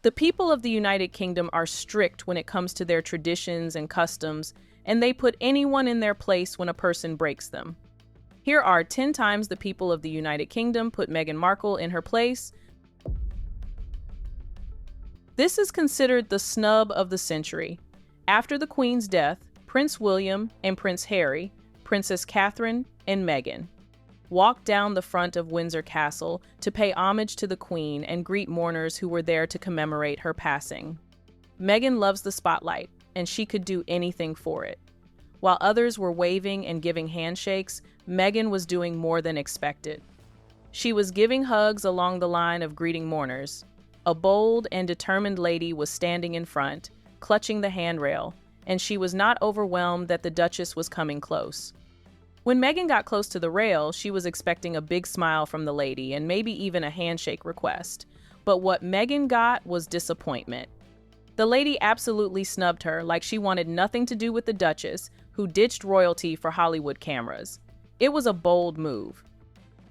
The people of the United Kingdom are strict when it comes to their traditions and customs, and they put anyone in their place when a person breaks them. Here are 10 times the people of the United Kingdom put Meghan Markle in her place. This is considered the snub of the century. After the Queen's death, Prince William and Prince Harry, Princess Catherine, and Meghan walked down the front of Windsor Castle to pay homage to the Queen and greet mourners who were there to commemorate her passing. Meghan loves the spotlight, and she could do anything for it. While others were waving and giving handshakes, Meghan was doing more than expected. She was giving hugs along the line of greeting mourners. A bold and determined lady was standing in front, clutching the handrail, and she was not overwhelmed that the Duchess was coming close. When Meghan got close to the rail, she was expecting a big smile from the lady and maybe even a handshake request. But what Meghan got was disappointment. The lady absolutely snubbed her like she wanted nothing to do with the Duchess, who ditched royalty for Hollywood cameras. It was a bold move.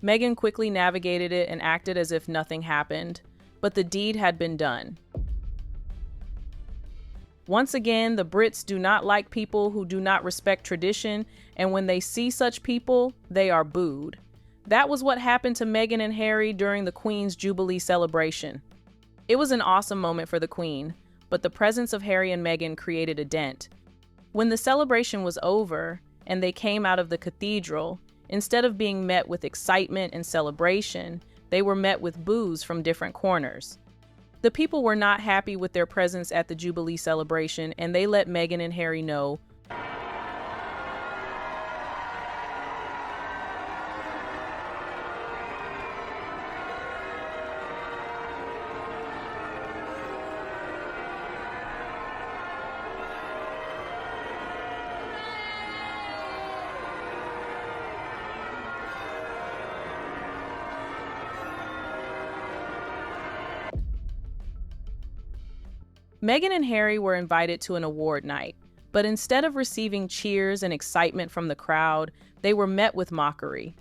Meghan quickly navigated it and acted as if nothing happened, but the deed had been done. Once again, the Brits do not like people who do not respect tradition, and when they see such people, they are booed. That was what happened to Meghan and Harry during the Queen's Jubilee celebration. It was an awesome moment for the Queen, but the presence of Harry and Meghan created a dent. When the celebration was over and they came out of the cathedral, instead of being met with excitement and celebration, they were met with boos from different corners. The people were not happy with their presence at the Jubilee celebration, and they let Meghan and Harry know. Meghan and Harry were invited to an award night, but instead of receiving cheers and excitement from the crowd, they were met with mockery.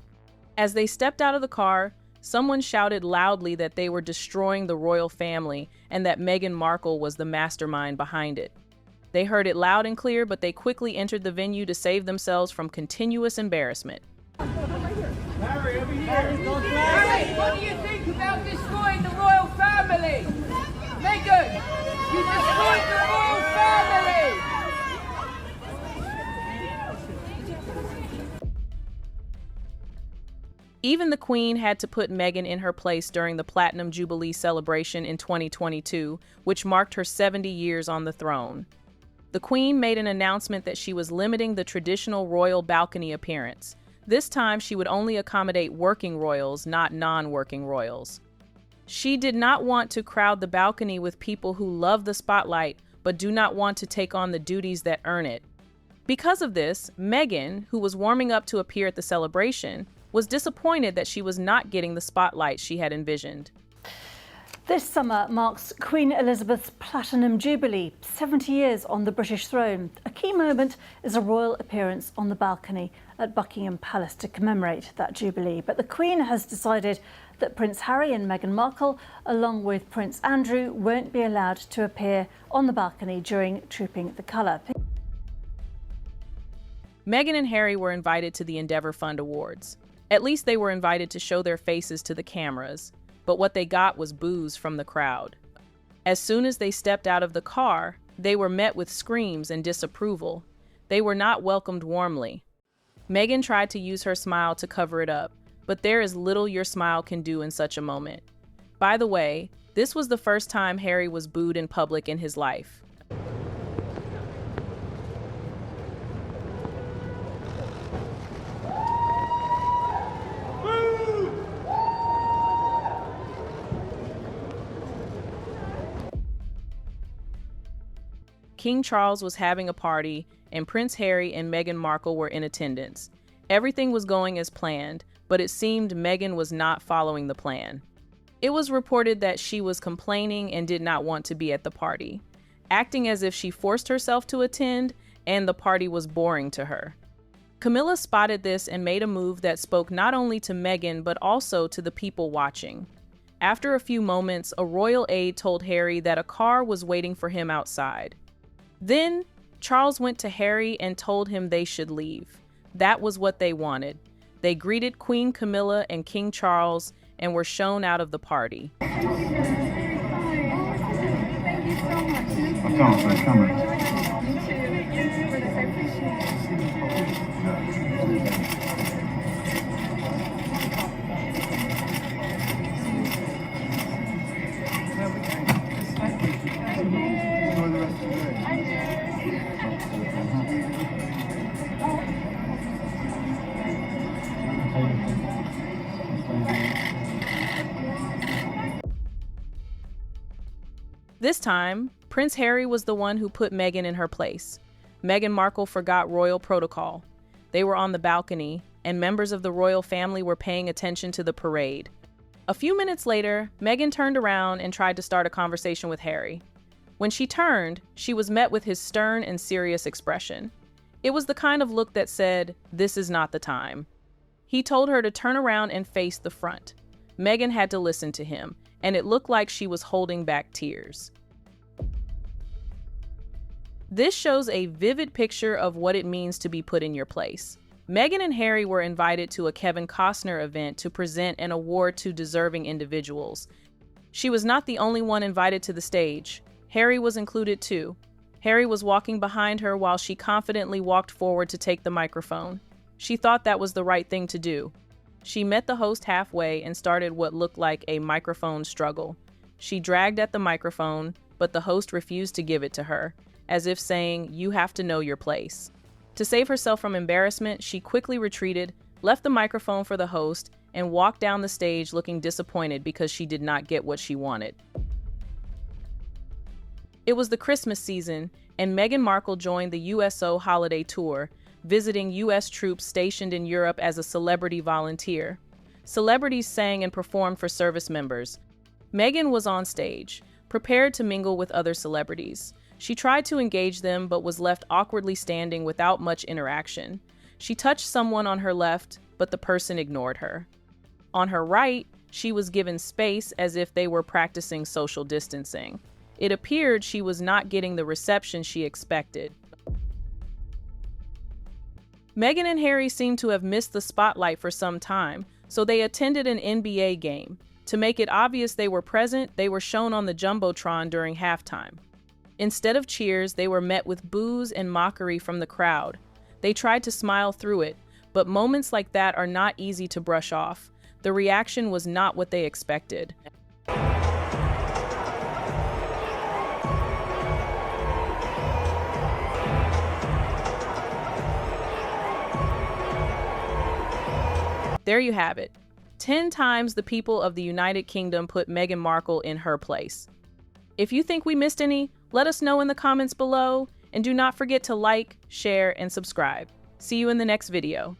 As they stepped out of the car, someone shouted loudly that they were destroying the royal family and that Meghan Markle was the mastermind behind it. They heard it loud and clear, but they quickly entered the venue to save themselves from continuous embarrassment. Harry, over here! Harry, what do you think about destroying the royal family? Meghan, you destroyed the royal family! Even the Queen had to put Meghan in her place during the Platinum Jubilee celebration in 2022, which marked her 70 years on the throne. The Queen made an announcement that she was limiting the traditional royal balcony appearance. This time, she would only accommodate working royals, not non-working royals. She did not want to crowd the balcony with people who love the spotlight but do not want to take on the duties that earn it. Because of this, Meghan, who was warming up to appear at the celebration, was disappointed that she was not getting the spotlight she had envisioned. This summer marks Queen Elizabeth's Platinum Jubilee, 70 years on the British throne. A key moment is a royal appearance on the balcony at Buckingham Palace to commemorate that Jubilee. But the Queen has decided that Prince Harry and Meghan Markle, along with Prince Andrew, won't be allowed to appear on the balcony during Trooping the Colour. Meghan and Harry were invited to the Endeavour Fund Awards. At least they were invited to show their faces to the cameras, but what they got was boos from the crowd. As soon as they stepped out of the car, they were met with screams and disapproval. They were not welcomed warmly. Meghan tried to use her smile to cover it up, but there is little your smile can do in such a moment. By the way, this was the first time Harry was booed in public in his life. King Charles was having a party, and Prince Harry and Meghan Markle were in attendance. Everything was going as planned, but it seemed Meghan was not following the plan. It was reported that she was complaining and did not want to be at the party, acting as if she forced herself to attend and the party was boring to her. Camilla spotted this and made a move that spoke not only to Meghan but also to the people watching. After a few moments, a royal aide told Harry that a car was waiting for him outside. Then, Charles went to Harry and told him they should leave. That was what they wanted. They greeted Queen Camilla and King Charles and were shown out of the party. This time, Prince Harry was the one who put Meghan in her place. Meghan Markle forgot royal protocol. They were on the balcony, and members of the royal family were paying attention to the parade. A few minutes later, Meghan turned around and tried to start a conversation with Harry. When she turned, she was met with his stern and serious expression. It was the kind of look that said, "This is not the time." He told her to turn around and face the front. Meghan had to listen to him, and it looked like she was holding back tears. This shows a vivid picture of what it means to be put in your place. Meghan and Harry were invited to a Kevin Costner event to present an award to deserving individuals. She was not the only one invited to the stage. Harry was included too. Harry was walking behind her while she confidently walked forward to take the microphone. She thought that was the right thing to do. She met the host halfway and started what looked like a microphone struggle. She dragged at the microphone, but the host refused to give it to her, as if saying, "You have to know your place." To save herself from embarrassment, she quickly retreated, left the microphone for the host, and walked down the stage looking disappointed because she did not get what she wanted. It was the Christmas season, and Meghan Markle joined the USO holiday tour, visiting U.S. troops stationed in Europe as a celebrity volunteer. Celebrities sang and performed for service members. Meghan was on stage, prepared to mingle with other celebrities. She tried to engage them, but was left awkwardly standing without much interaction. She touched someone on her left, but the person ignored her. On her right, she was given space as if they were practicing social distancing. It appeared she was not getting the reception she expected. Meghan and Harry seemed to have missed the spotlight for some time, so they attended an NBA game. To make it obvious they were present, they were shown on the Jumbotron during halftime. Instead of cheers, they were met with boos and mockery from the crowd. They tried to smile through it, but moments like that are not easy to brush off. The reaction was not what they expected. There you have it. 10 times the people of the United Kingdom put Meghan Markle in her place. If you think we missed any, let us know in the comments below, and do not forget to like, share, and subscribe. See you in the next video.